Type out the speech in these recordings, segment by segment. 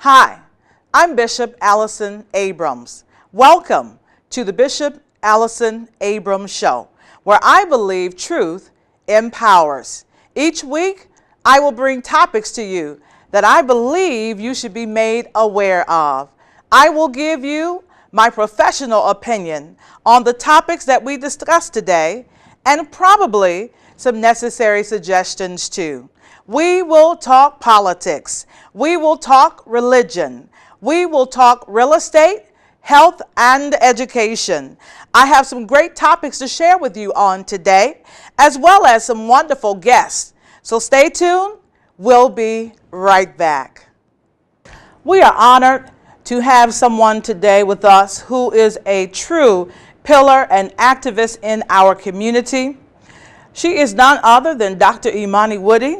Hi, I'm Bishop Allyson Abrams. Welcome to the Bishop Allyson Abrams Show, where I believe truth empowers. Each week, I will bring topics to you that I believe you should be made aware of. I will give you my professional opinion on the topics that we discussed today and probably some necessary suggestions too. We will talk politics. We will talk religion. We will talk real estate, health, and education. I have some great topics to share with you on today, as well as some wonderful guests. So stay tuned. We'll be right back. We are honored to have someone today with us who is a true pillar and activist in our community. She is none other than Dr. Imani Woody.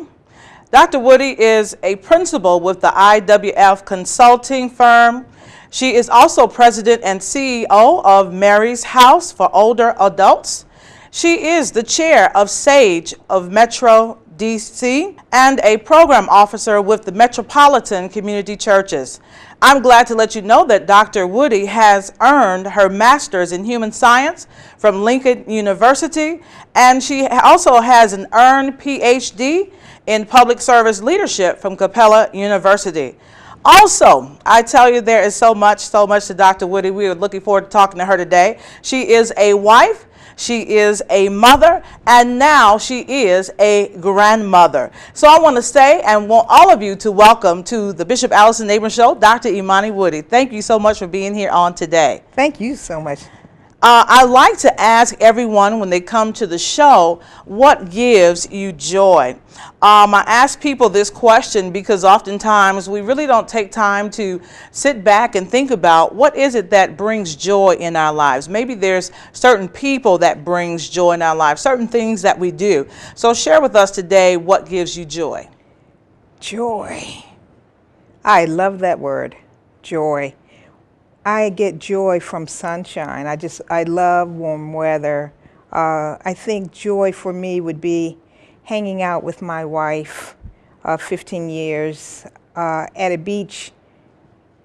Dr. Woody is a principal with the IWF consulting firm. She is also president and CEO of Mary's House for Older Adults. She is the chair of SAGE of Metro DC and a program officer with the Metropolitan Community Churches. I'm glad to let you know that Dr. Woody has earned her master's in human science from Lincoln University, and she also has an earned PhD in public service leadership from Capella University. Also, I tell you, there is so much to Dr. Woody. We are looking forward to talking to her today. She is a wife, she is a mother, and now she is a grandmother. So I want to say and want all of you to welcome to the Bishop Allyson Abrams Show, Dr. Imani Woody. Thank you so much for being here on today. Thank you so much. I like to ask everyone when they come to the show, what gives you joy? I ask people this question because oftentimes we really don't take time to sit back and think about what is it that brings joy in our lives. Maybe there's certain people that brings joy in our lives, certain things that we do. So share with us today what gives you joy. Joy. I love that word, joy. I get joy from sunshine. I love warm weather. I think joy for me would be hanging out with my wife, 15 years, at a beach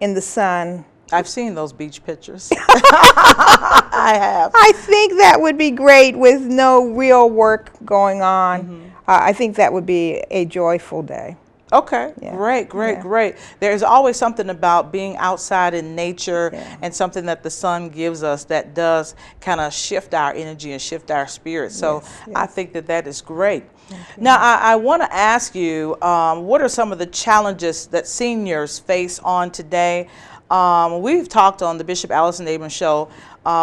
in the sun. I've seen those beach pictures. I have. I think that would be great with no real work going on. Mm-hmm. I think that would be a joyful day. Okay, yeah. Great. There's always something about being outside in nature and something that the sun gives us that does kind of shift our energy and shift our spirit. So yes. I think that is great. Okay. Now, I want to ask you, what are some of the challenges that seniors face on today? We've talked on the Bishop Allyson Abrams Show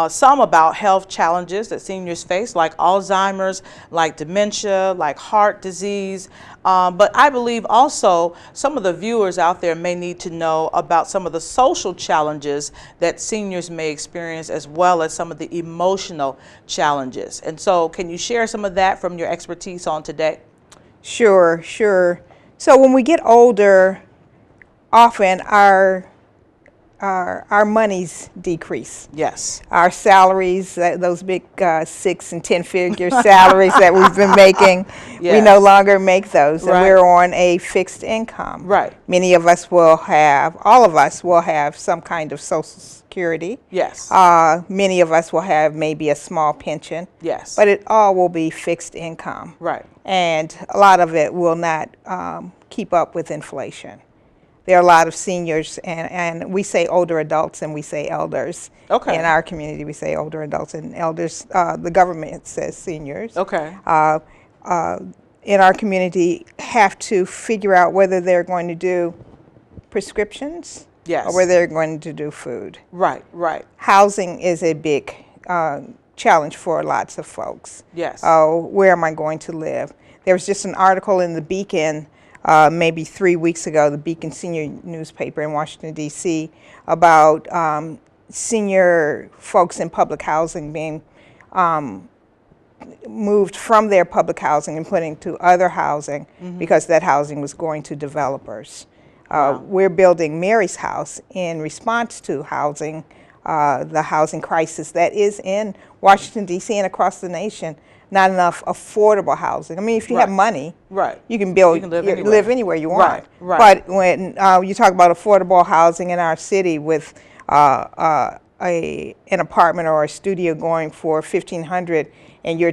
some about health challenges that seniors face, like Alzheimer's, like dementia, like heart disease. But I believe also some of the viewers out there may need to know about some of the social challenges that seniors may experience, as well as some of the emotional challenges. And so can you share some of that from your expertise on today? Sure. So when we get older, often our monies decrease. Yes. Our salaries, those big 6 and 10 figure salaries that we've been making, yes. We no longer make those. Right. And we're on a fixed income. Right. Many of us will have, all of us will have some kind of Social Security. Yes. Many of us will have maybe a small pension. Yes. But it all will be fixed income. Right. And a lot of it will not keep up with inflation. There are a lot of seniors, and we say older adults and we say elders. Okay. In our community, we say older adults and elders. The government says seniors. Okay. In our community, have to figure out whether they're going to do prescriptions, yes, or whether they're going to do food. Right. Housing is a big challenge for lots of folks. Yes. Where am I going to live? There was just an article in the Beacon maybe 3 weeks ago, the Beacon senior newspaper in Washington, D.C., about senior folks in public housing being moved from their public housing and put into other housing, mm-hmm, because that housing was going to developers. Wow. We're building Mary's House in response to housing, the housing crisis that is in Washington, D.C. and across the nation, not enough affordable housing. I mean, if you have money, you can build, live anywhere you want. But when you talk about affordable housing in our city with an apartment or a studio going for $1,500 and your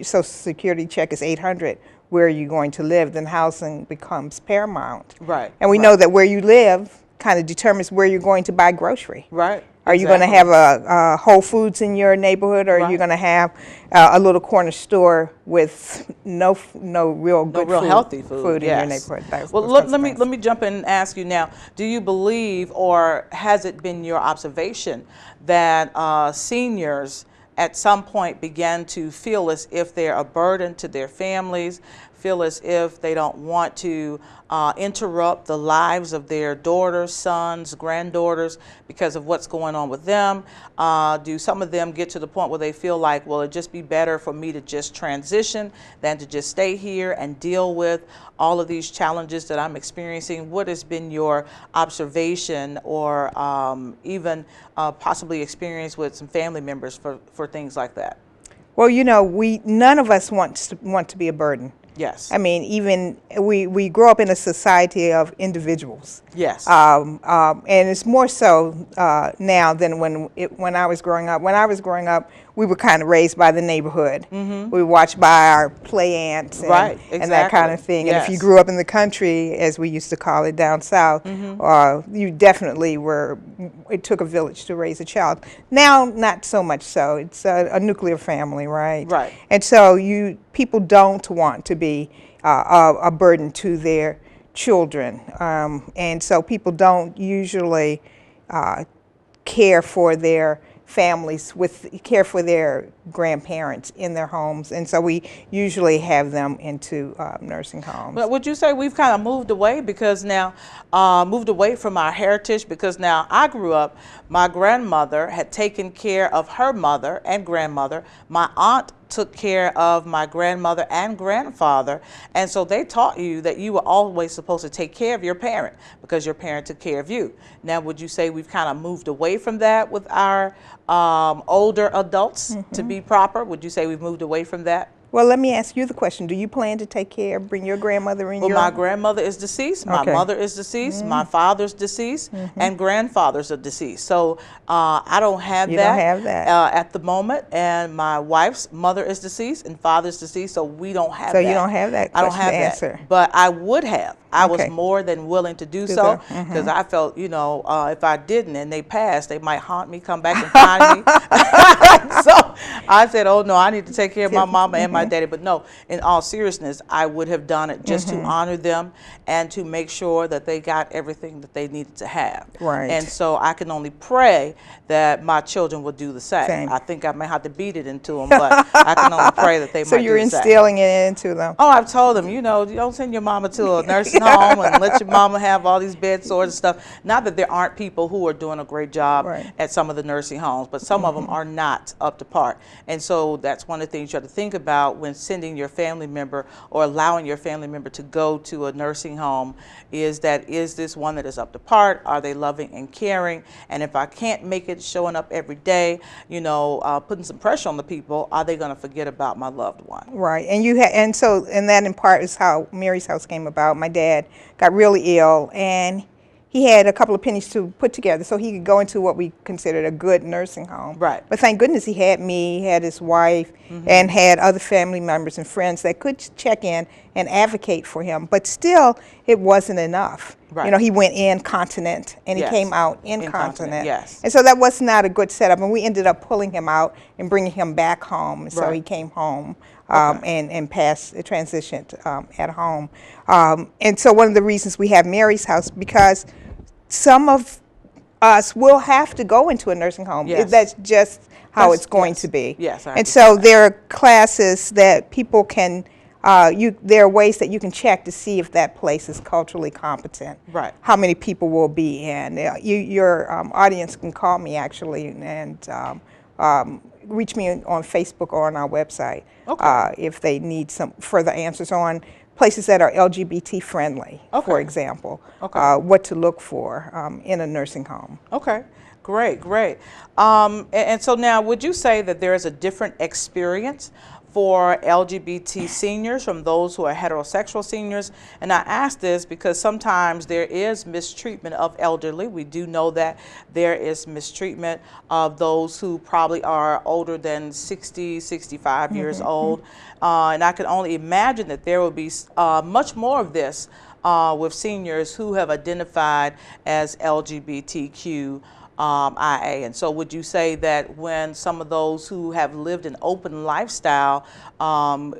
Social Security check is $800, where are you going to live? Then housing becomes paramount. And we know that where you live kind of determines where you're going to buy grocery. Are you going to have a Whole Foods in your neighborhood, or are you going to have a little corner store with no real good healthy food in your neighborhood? Well, let me jump in and ask you now. Do you believe, or has it been your observation, that seniors at some point began to feel as if they're a burden to their families, feel as if they don't want to interrupt the lives of their daughters, sons, granddaughters because of what's going on with them? Do some of them get to the point where they feel like, well, it'd just be better for me to just transition than to just stay here and deal with all of these challenges that I'm experiencing? What has been your observation, or even possibly experience with some family members for things like that? Well, you know, none of us want to be a burden. Yes. I mean, even we grow up in a society of individuals. Yes. And it's more so now than when I was growing up. When I was growing up, we were kind of raised by the neighborhood. We watched by our play aunts and that kind of thing. And if you grew up in the country, as we used to call it down south, you definitely it took a village to raise a child. Now, not so much so. It's a nuclear family, right? And so people don't want to be a burden to their children. And so people don't usually care for their families, care for their grandparents in their homes, and so we usually have them into nursing homes. But would you say we've kind of moved away moved away from our heritage? Because now I grew up, my grandmother had taken care of her mother and grandmother. My aunt took care of my grandmother and grandfather, and so they taught you that you were always supposed to take care of your parent because your parent took care of you. Now, would you say we've kind of moved away from that with our older adults to be proper? Would you say we've moved away from that? Well, let me ask you the question. Do you plan to bring your grandmother in your my grandmother is deceased, my mother is deceased, my father's deceased, and grandfathers are deceased. So I don't have that, at the moment, and my wife's mother is deceased and father's deceased, so we don't have that. So you don't have that question I don't have to that answer. But I would have. I was more than willing to do so, because I felt, you know, if I didn't and they passed, they might haunt me, come back and find me. So I said, oh no, I need to take care of my mama and my daddy. But no, in all seriousness, I would have done it just to honor them and to make sure that they got everything that they needed to have. And so I can only pray that my children will do the same. I think I may have to beat it into them, but I can only pray that they might do the same. So you're instilling it into them. Oh, I've told them, you know, don't send your mama to a nursing home and let your mama have all these bed sores and stuff. Not that there aren't people who are doing a great job at some of the nursing homes, but some of them are not up to par. And so that's one of the things you have to think about when sending your family member or allowing your family member to go to a nursing home, is this one that is up to par? Are they loving and caring? And if I can't make it showing up every day, you know, putting some pressure on the people, are they going to forget about my loved one? And that in part is how Mary's House came about. My dad got really ill, and he had a couple of pennies to put together so he could go into what we considered a good nursing home. But thank goodness he had me, he had his wife, and had other family members and friends that could check in and advocate for him. But still, it wasn't enough. You know, he went incontinent, and he came out incontinent. And so that was not a good setup, and we ended up pulling him out and bringing him back home. And so he came home. And transitioned at home. And so one of the reasons we have Mary's House, because some of us will have to go into a nursing home. That's just how it's going to be. And so there are classes that people can, there are ways that you can check to see if that place is culturally competent. How many people will be in. Your audience can call me, actually, and reach me on Facebook or on our website if they need some further answers on places that are LGBT friendly, for example, what to look for in a nursing home. Great, great. And so now, would you say that there is a different experience for LGBT seniors from those who are heterosexual seniors? And I ask this because sometimes there is mistreatment of elderly. We do know that there is mistreatment of those who probably are older than 60, 65 years old. And I can only imagine that there will be much more of this with seniors who have identified as LGBTQ IA. And so would you say that when some of those who have lived an open lifestyle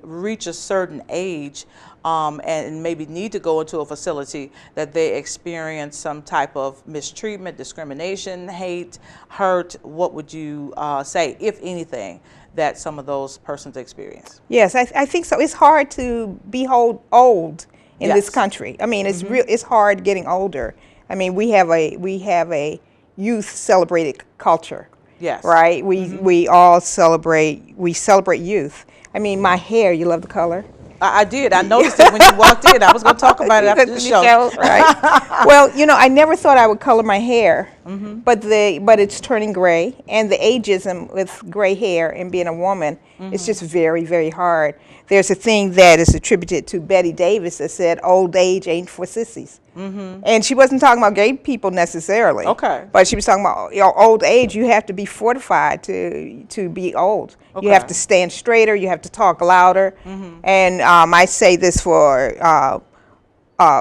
reach a certain age and maybe need to go into a facility, that they experience some type of mistreatment, discrimination, hate, hurt? What would you say, if anything, that some of those persons experience? Yes, I think so. It's hard to be old in this country. I mean, it's it's hard getting older. I mean, we have a youth celebrated culture. Yes. Right? We all celebrate youth. I mean, my hair, you love the color? I did. I noticed it when you walked in. I was going to talk about it after the show. Right? Well, you know, I never thought I would color my hair, but it's turning gray, and the ageism with gray hair and being a woman, it's just very, very hard. There's a thing that is attributed to Betty Davis that said, "Old age ain't for sissies." And she wasn't talking about gay people necessarily. Okay. But she was talking about, you know, old age. You have to be fortified to be old. Okay. You have to stand straighter. You have to talk louder. And I say this for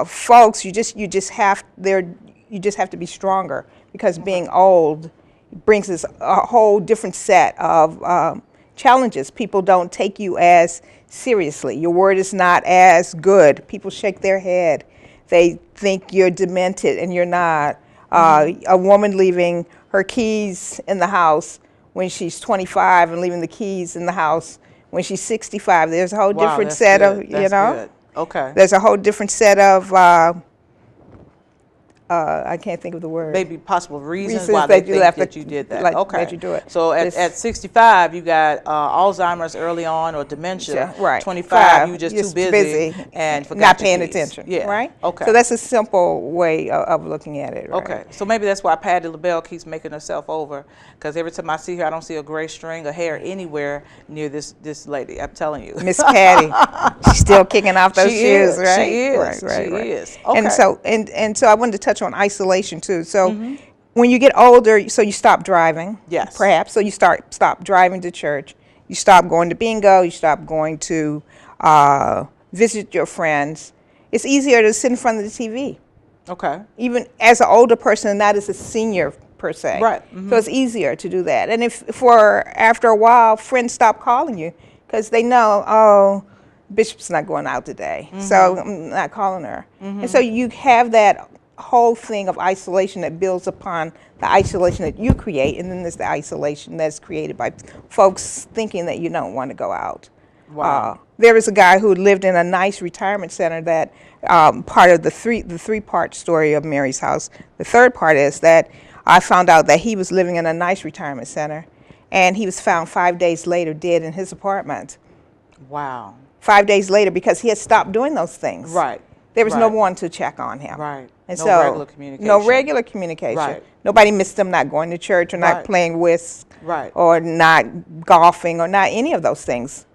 folks. You just have to be stronger, because being old brings us a whole different set of challenges. People don't take you as seriously. Your word is not as good. People shake their head. They think you're demented, and you're not. A woman leaving her keys in the house when she's 25 and leaving the keys in the house when she's 65. There's a whole different set of, you know. Good. Okay. There's a whole different set of, I can't think of the word. Maybe possible reasons why they think that you did that. Okay. That you do it. So at 65, you got Alzheimer's early on, or dementia. Right. 25, you just too busy and forgot not your paying keys. attention. Yeah. Right. Okay. So that's a simple way of looking at it. Right? Okay. So maybe that's why Patti LaBelle keeps making herself over, because every time I see her, I don't see a gray string of hair anywhere near this lady. I'm telling you. Miss Patti, she's still kicking off those shoes, right? She is. Right. She is. Okay. And so I wanted to touch on isolation too. So when you get older, so you stop driving. Yes. Perhaps. So you stop driving to church. You stop going to bingo. You stop going to visit your friends. It's easier to sit in front of the TV. Okay. Even as an older person, not as a senior per se. Right. So it's easier to do that. And after a while, friends stop calling you because they know, oh, Bishop's not going out today, so I'm not calling her. And so you have that whole thing of isolation that builds upon the isolation that you create, and then there's the isolation that's created by folks thinking that you don't want to go out. Wow. There was a guy who lived in a nice retirement center that part of the three-part story of Mary's house. The third part is that I found out that he was living in a nice retirement center, and he was found 5 days later dead in his apartment. Wow. 5 days later, because he had stopped doing those things. Right. There was no one to check on him. Right. And No so, regular communication. No regular communication. Right. Nobody missed him not going to church or not playing whist Right. or not golfing or not any of those things.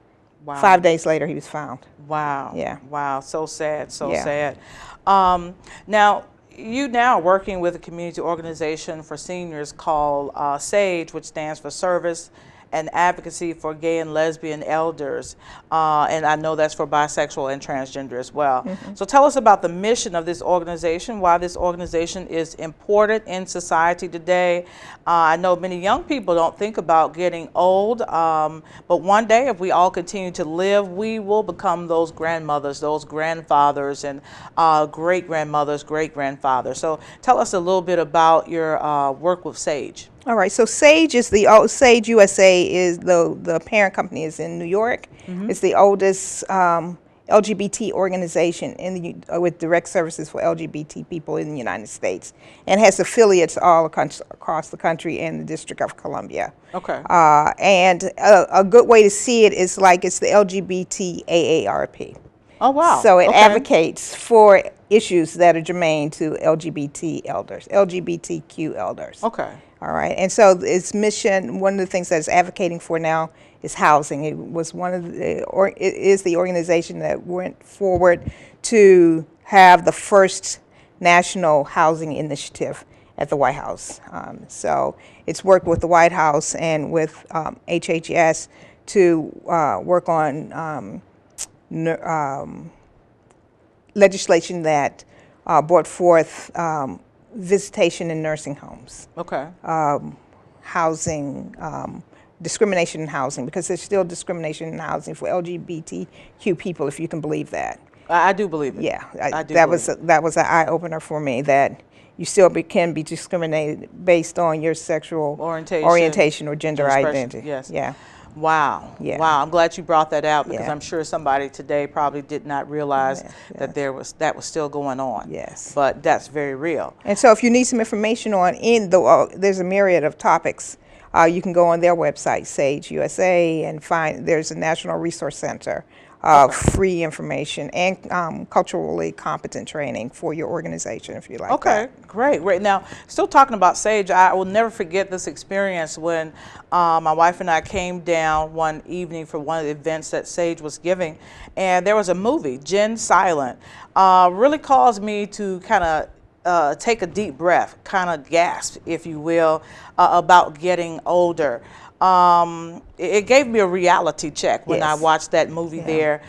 Wow. 5 days later, he was found. Wow. Yeah. Wow. So sad. So Yeah. sad. Now, you now are working with a community organization for seniors called SAGE, which stands for Service and Advocacy for Gay and Lesbian Elders, and I know that's for bisexual and transgender as well. So tell us about the mission of this organization, why this organization is important in society today. I know many young people don't think about getting old, but one day if we all continue to live, we will become those grandmothers, those grandfathers, and great-grandmothers, great-grandfathers. So tell us a little bit about your work with SAGE. All right, so SAGE is SAGE USA is the parent company is in New York. It's the oldest LGBT organization with direct services for LGBT people in the United States, and has affiliates all across the country and the District of Columbia. Okay. And a good way to see it is like it's the LGBT AARP. Oh, wow. So it advocates for issues that are germane to LGBTQ elders. Okay. All right, and so its mission, one of the things that it's advocating for now is housing. It was one of the, or it is the organization that went forward to have the first national housing initiative at the White House. So it's worked with the White House and with HHS to work on legislation that brought forth visitation in nursing homes. Okay. Housing, discrimination in housing, because there's still discrimination in housing for LGBTQ people, if you can believe that. I do believe it. Yeah, I do that was an eye opener for me, that you still can be discriminated based on your sexual orientation or gender identity. Yes. Yeah. Wow. Yeah. Wow. I'm glad you brought that out, because Yeah. I'm sure somebody today probably did not realize that that was still going on. Yes. But that's very real. And so if you need some information on there's a myriad of topics. You can go on their website, Sage USA, and find there's a National Resource Center. Free information and culturally competent training for your organization, if you like. Okay, great. Right now, still talking about Sage, I will never forget this experience when my wife and I came down one evening for one of the events that Sage was giving, and there was a movie, Gen Silent, really caused me to kind of take a deep breath, kind of gasp, if you will, about getting older. It gave me a reality check when I watched that movie there.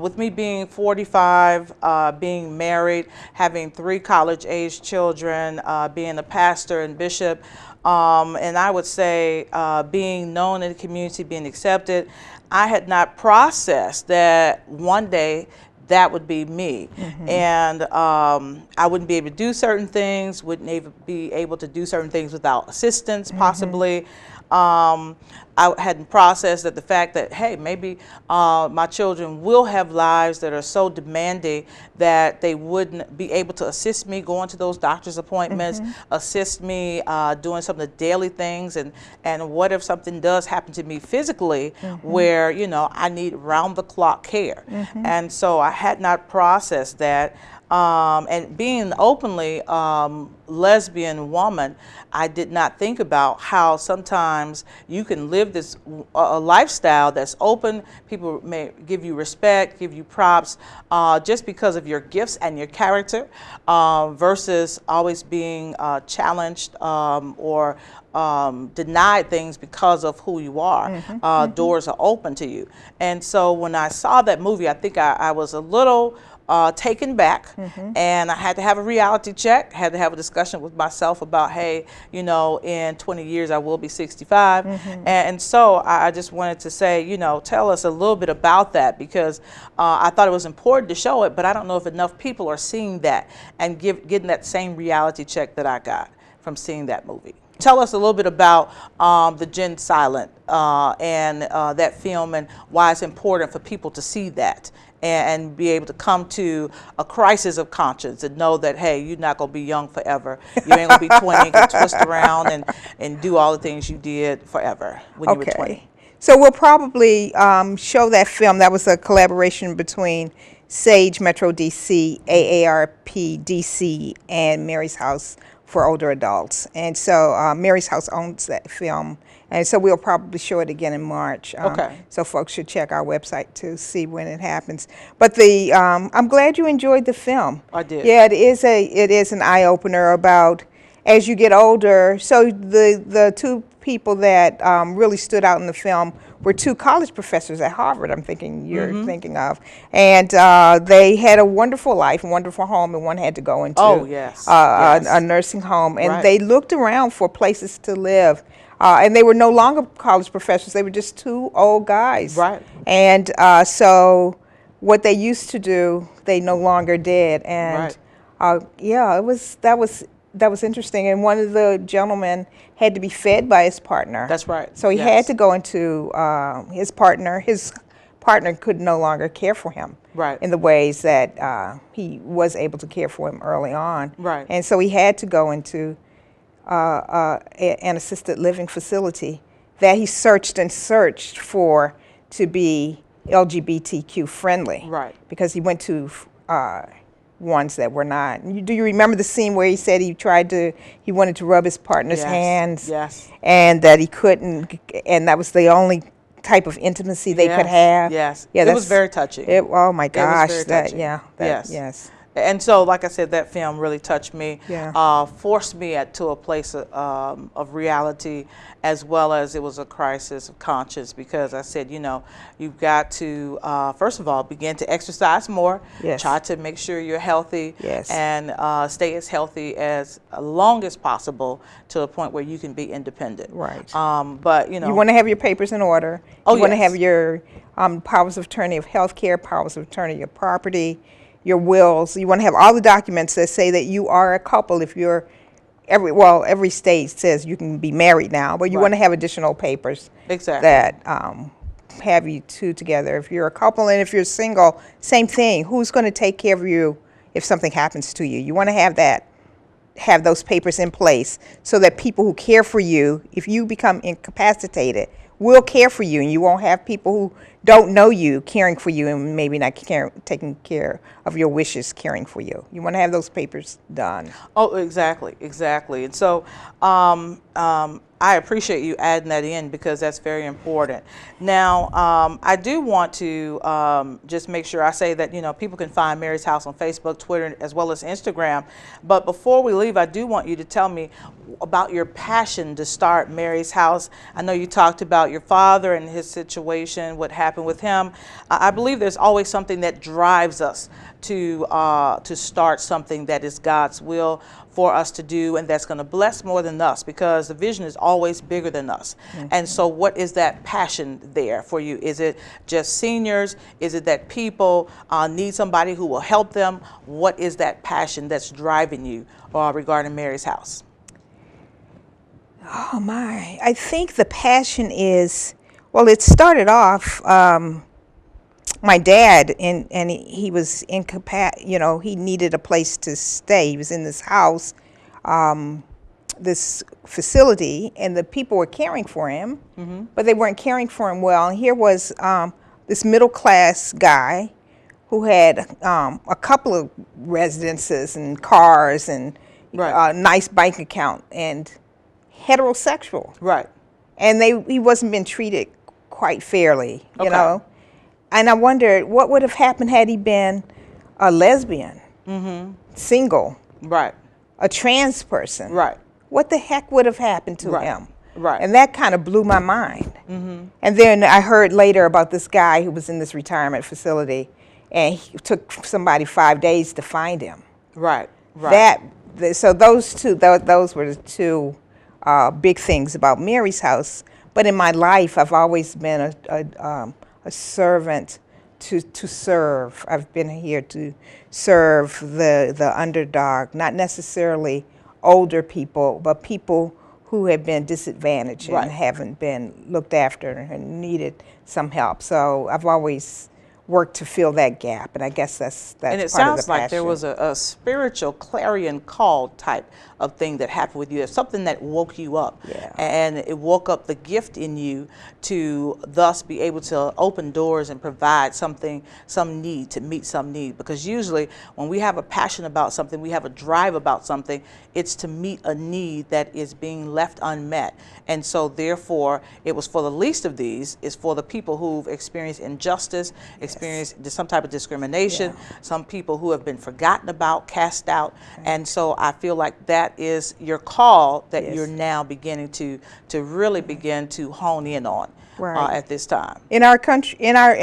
With me being 45, being married, having 3 college-age children, being a pastor and bishop, and I would say being known in the community, being accepted, I had not processed that one day that would be me. And I wouldn't be able to do certain things, wouldn't be able to do certain things without assistance, possibly. I hadn't processed that the fact that, hey, maybe my children will have lives that are so demanding that they wouldn't be able to assist me going to those doctor's appointments, assist me doing some of the daily things, and what if something does happen to me physically where, you know, I need round-the-clock care. And so I had not processed that. And being openly lesbian woman, I did not think about how sometimes you can live this lifestyle that's open. People may give you respect, give you props, just because of your gifts and your character, versus always being challenged or denied things because of who you are. Doors are open to you. And so when I saw that movie, I think I was a little taken back, and I had to have a reality check, had to have a discussion with myself about, hey, you know, in 20 years I will be 65. And so I just wanted to say, you know, tell us a little bit about that, because I thought it was important to show it, but I don't know if enough people are seeing that and getting that same reality check that I got from seeing that movie. Tell us a little bit about the Gen Silent and that film, and why it's important for people to see that and be able to come to a crisis of conscience and know that, hey, you're not going to be young forever. You ain't going to be 20 and can twist around and do all the things you did forever when you were 20. So we'll probably show that film. That was a collaboration between Sage Metro DC, AARP DC, and Mary's House for older adults. And so Mary's House owns that film. And so we'll probably show it again in March. So folks should check our website to see when it happens. But I'm glad you enjoyed the film. I did. Yeah, it is an eye opener about as you get older. So the 2 people that really stood out in the film were 2 college professors at Harvard, I'm thinking you're thinking of. And they had a wonderful life, a wonderful home, and one had to go into a nursing home. And they looked around for places to live. And they were no longer college professors. They were just 2 old guys. Right. And so what they used to do, they no longer did. And yeah, that was interesting. And one of the gentlemen had to be fed by his partner. That's right. So he had to go into his partner. His partner could no longer care for him in the ways that he was able to care for him early on. And so he had to go into an assisted living facility that he searched and searched for to be LGBTQ friendly. Because he went to ones that were not. Do you remember the scene where he said he wanted to rub his partner's hands? Yes. And that he couldn't, and that was the only type of intimacy they could have? Yes. Yeah, it was very touching. Oh my gosh. It was very touching. Yes. Yes. And so, like I said, that film really touched me, Yeah. forced me to a place of reality, as well as it was a crisis of conscience, because I said, you know, you've got to, first of all, begin to exercise more, Yes. try to make sure you're healthy, Yes. and stay as healthy as long as possible to a point where you can be independent. Right. But, you know. You want to have your papers in order. Oh, you want to yes. have your powers of attorney of health care, powers of attorney of your property, your wills. You want to have all the documents that say that you are a couple. If you're every state says you can be married now, but you want to have additional papers that have you two together. If you're a couple, and if you're single, same thing. Who's going to take care of you if something happens to you? You want to have those papers in place so that people who care for you, if you become incapacitated, will care for you, and you won't have people who don't know you caring for you and maybe not taking care of your wishes, caring for you. You want to have those papers done. Oh, exactly. And so I appreciate you adding that in, because that's very important. Now, I do want to just make sure I say that, you know, people can find Mary's House on Facebook, Twitter, as well as Instagram. But before we leave, I do want you to tell me about your passion to start Mary's House. I know you talked about your father and his situation, what happened with him. I believe there's always something that drives us to start something that is God's will for us to do, and that's going to bless more than us, because the vision is always bigger than us. Mm-hmm. And so what is that passion there for you? Is it just seniors? Is it that people need somebody who will help them? What is that passion that's driving you regarding Mary's House? Oh my, I think the passion is, well, it started off, my dad, and he was incapacitated, you know, he needed a place to stay. He was in this house, this facility, and the people were caring for him, mm-hmm. but they weren't caring for him well. And here was this middle-class guy who had a couple of residences and cars and a nice bank account, and heterosexual. Right. And he wasn't being treated quite fairly, you know. And I wondered what would have happened had he been a lesbian, mm-hmm. single, a trans person. What the heck would have happened to him? And that kind of blew my mind. Mm-hmm. And then I heard later about this guy who was in this retirement facility, and he took somebody 5 days to find him. So those were the two big things about Mary's House. But in my life, I've always been a servant to serve. I've been here to serve the underdog, not necessarily older people, but people who have been disadvantaged and haven't been looked after and needed some help. So I've always worked to fill that gap, and I guess that's and it part of the sounds like passion. there was a spiritual clarion call type of thing that happened with you. There's something that woke you up, and it woke up the gift in you to thus be able to open doors and provide something, some need, to meet some need. Because usually when we have a passion about something, we have a drive about something, it's to meet a need that is being left unmet. And so therefore, it was for the least of these, is for the people who've experienced injustice, experienced some type of discrimination, some people who have been forgotten about, cast out. And so I feel like that is your call that you're now beginning to really begin to hone in on at this time. In our country, in our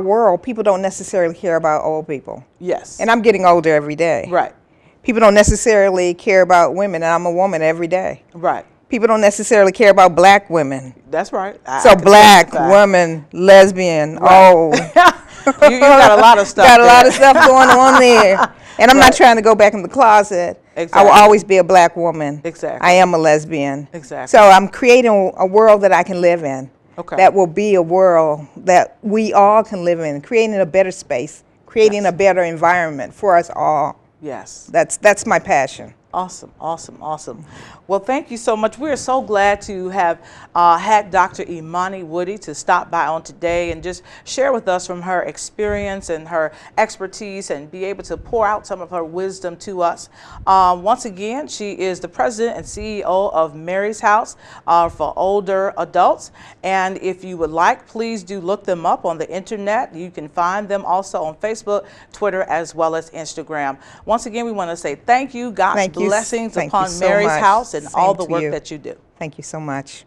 world, people don't necessarily care about old people. Yes. And I'm getting older every day. Right. People don't necessarily care about women, and I'm a woman every day. Right. People don't necessarily care about black women. That's right. So black, woman, lesbian, old. You got a lot of stuff. Got a lot of stuff going on there. And I'm not trying to go back in the closet. Exactly. I will always be a black woman. Exactly. I am a lesbian. Exactly. So I'm creating a world that I can live in. Okay. That will be a world that we all can live in, creating a better space, creating a better environment for us all. Yes. That's my passion. Awesome, awesome, awesome. Well, thank you so much. We're so glad to have had Dr. Imani Woody to stop by on today and just share with us from her experience and her expertise and be able to pour out some of her wisdom to us. Once again, she is the president and CEO of Mary's House for older adults. And if you would like, please do look them up on the internet. You can find them also on Facebook, Twitter, as well as Instagram. Once again, we want to say thank you. God's blessings upon Mary's House and all the work that you do. Thank you so much.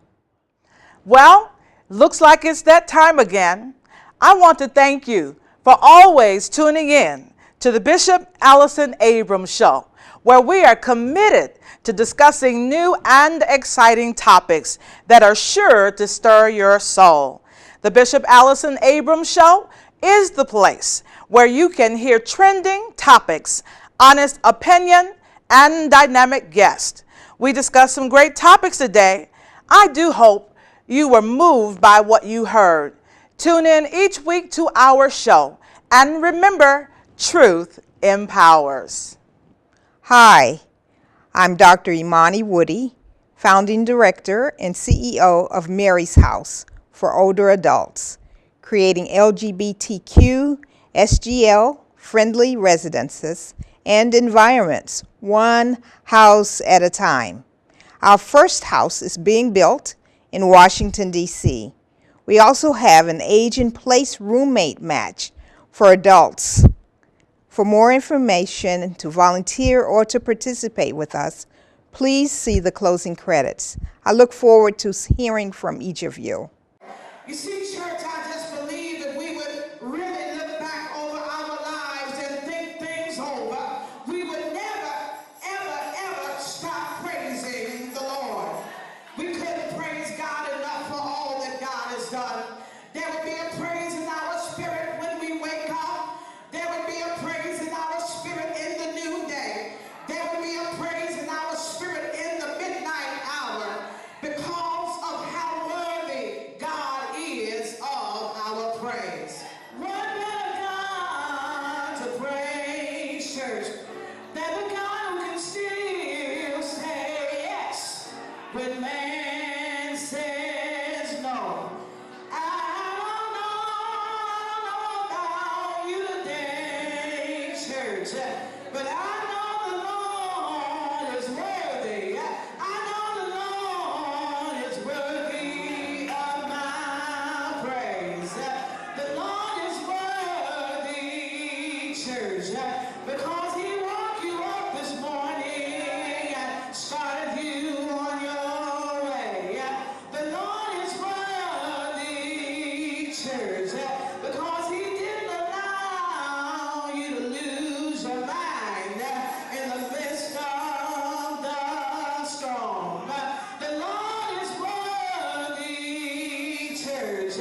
Well, looks like it's that time again. I want to thank you for always tuning in to the Bishop Allyson Abrams Show, where we are committed to discussing new and exciting topics that are sure to stir your soul. The Bishop Allyson Abrams Show is the place where you can hear trending topics, honest opinion, and dynamic guests. We discussed some great topics today. I do hope you were moved by what you heard. Tune in each week to our show. And remember, truth empowers. Hi, I'm Dr. Imani Woody, founding director and CEO of Mary's House for older adults, creating LGBTQ, SGL friendly residences and environments, one house at a time. Our first house is being built in Washington, D.C. We also have an age-in-place roommate match for adults. For more information, to volunteer or to participate with us, please see the closing credits. I look forward to hearing from each of you. You see, church, I just believe that we would really look back over our lives and think things over. We would never, ever, ever stop praising the Lord. We couldn't praise God enough for all that God has done. There would be a praise in our spirit when we wake up. There would be a praise in our spirit in the noonday. There would be a praise in our spirit in the midnight hour because of how worthy God is of our praise. What better God to praise, church, than the God who can still say yes when man says no? I don't know about you today, church, but I know the Lord is worthy. I know the Lord is worthy of my praise. The Lord is worthy, church, because He woke you up this morning and started you on your way. The Lord is worthy, church, because He didn't allow you to lose your mind in the midst of the storm. The Lord is worthy, church,